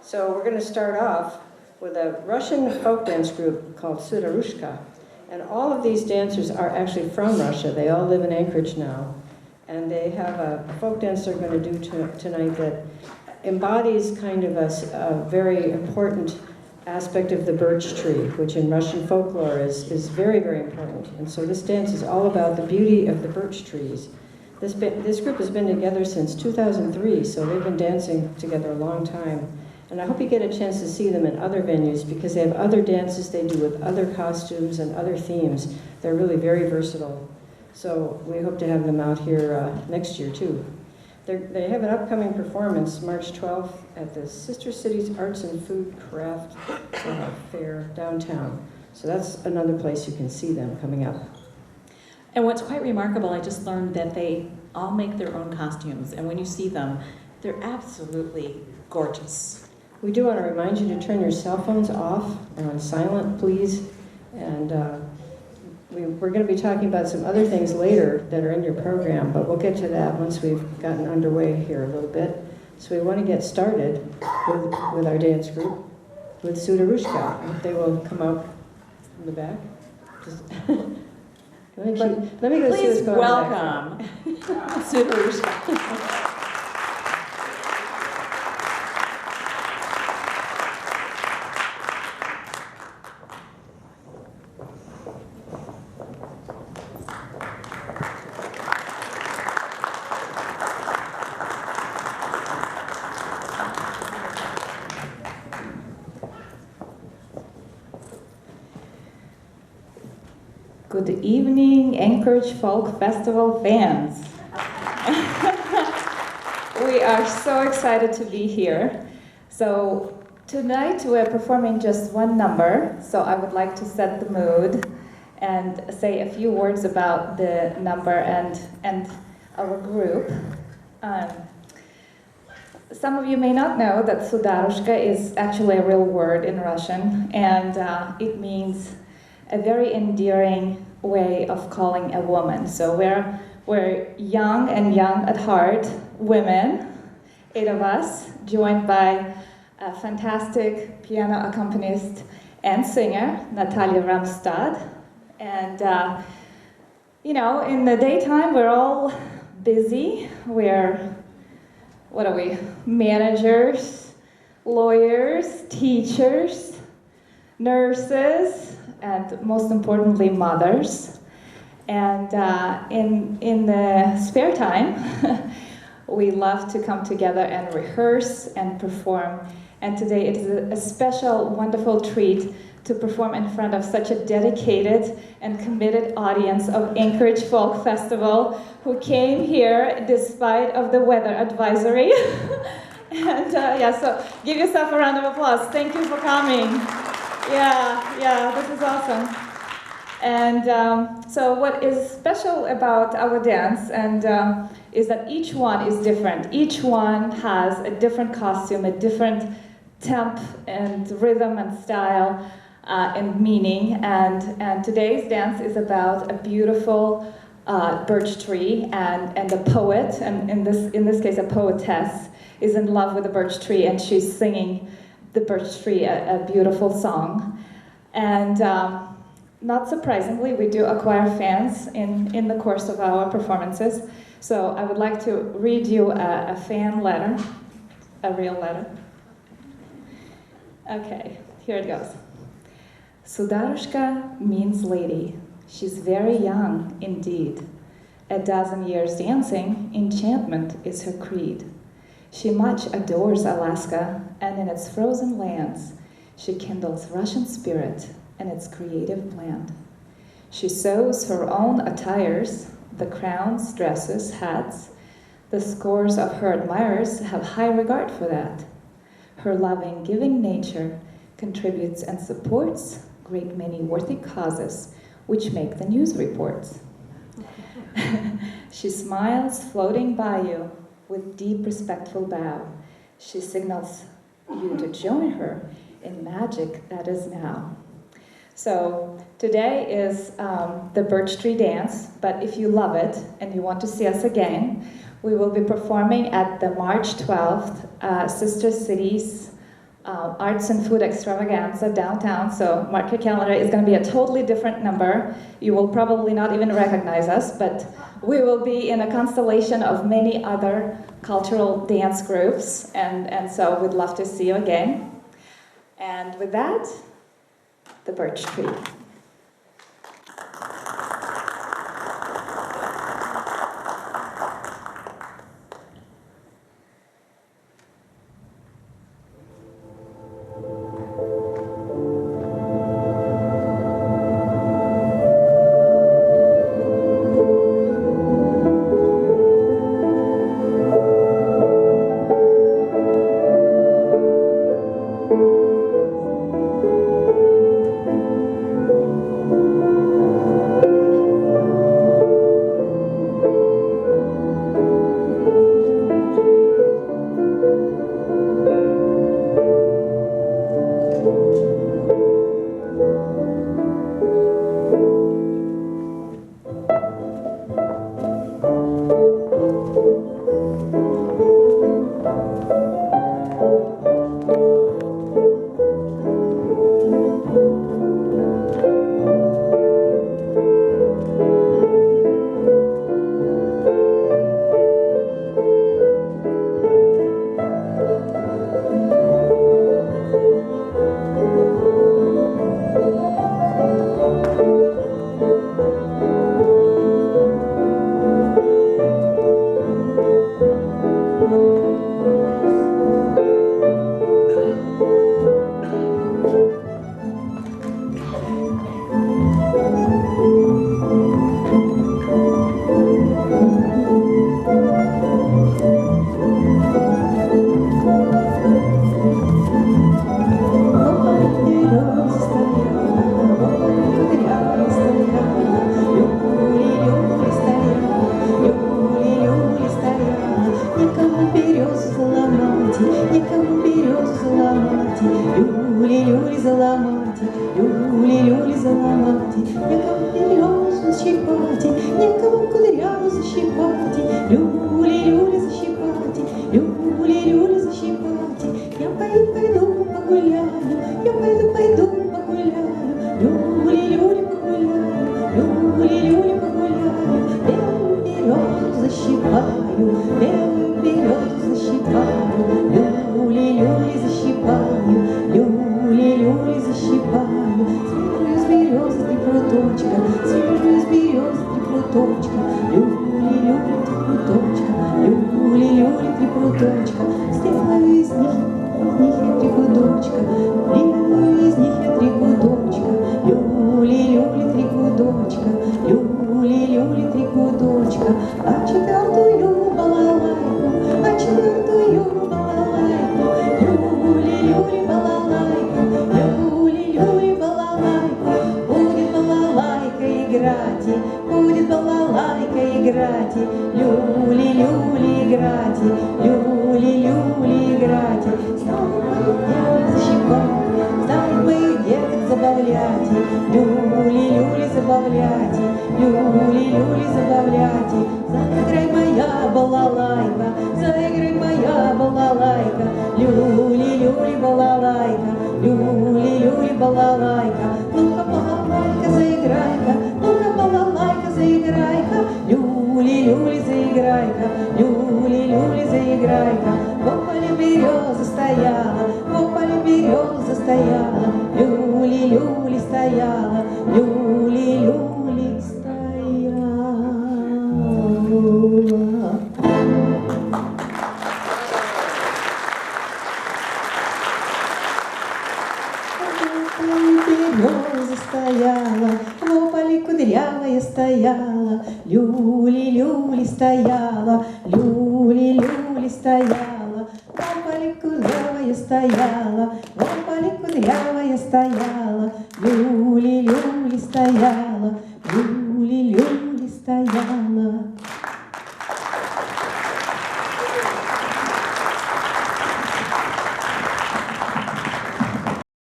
So we're going to start off with a Russian folk dance group called Sudarushka. And all of these dancers are actually from Russia. They all live in Anchorage now. And they have a folk dance they're going to do tonight that embodies kind of a very important aspect of the birch tree, which in Russian folklore is very, very important. And so this dance is all about the beauty of the birch trees. This group has been together since 2003, so they've been dancing together a long time. And I hope you get a chance to see them in other venues because they have other dances they do with other costumes and other themes. They're really very versatile. So we hope to have them out here next year too. They have an upcoming performance March 12th at the Sister Cities Arts and Food Craft Fair downtown. So that's another place you can see them coming up. And what's quite remarkable, I just learned that they all make their own costumes. And when you see them, they're absolutely gorgeous. We do want to remind you to turn your cell phones off or on silent, please. And we're going to be talking about some other things later that are in your program, but we'll get to that once we've gotten underway here a little bit. So we want to get started with our dance group with Sudarushka. They will come out from the back. Let me go see what's going on. Please welcome Sudarushka. Good evening, Anchorage Folk Festival fans. We are so excited to be here. So tonight we're performing just one number, so I would like to set the mood and say a few words about the number and our group. Some of you may not know that Sudarushka is actually a real word in Russian, and it means a very endearing way of calling a woman. So we're young and young at heart women, 8 of us, joined by a fantastic piano accompanist and singer, Natalia Ramstad. And, in the daytime, we're all busy. What are we? Managers, lawyers, teachers, nurses, and most importantly, mothers. And in the spare time, we love to come together and rehearse and perform. And today it is a special, wonderful treat to perform in front of such a dedicated and committed audience of Anchorage Folk Festival who came here despite of the weather advisory. And so give yourself a round of applause. Thank you for coming. Yeah, this is awesome. And so what is special about our dance is that each one is different. Each one has a different costume, a different temp and rhythm and style and meaning. And today's dance is about a beautiful birch tree and a poet, and in this case a poetess, is in love with the birch tree, and she's singing the birch tree a beautiful song. And not surprisingly, we do acquire fans in the course of our performances. So I would like to read you a fan letter, a real letter. Okay, here it goes. Sudarushka means lady. She's very young indeed. 12 years dancing, enchantment is her creed. She much adores Alaska, and in its frozen lands, she kindles Russian spirit and its creative blend. She sews her own attires, the crowns, dresses, hats. The scores of her admirers have high regard for that. Her loving, giving nature contributes and supports great many worthy causes which make the news reports. She smiles floating by you with deep respectful bow. She signals you to join her in magic that is now. So today is the Birch Tree Dance, but if you love it and you want to see us again, we will be performing at the March 12th Sister Cities arts and food extravaganza downtown. So mark your calendar. It's going to be a totally different number. You will probably not even recognize us, but we will be in a constellation of many other cultural dance groups, and so we'd love to see you again. And with that, the birch tree. Стояла, люли, люли, стояла,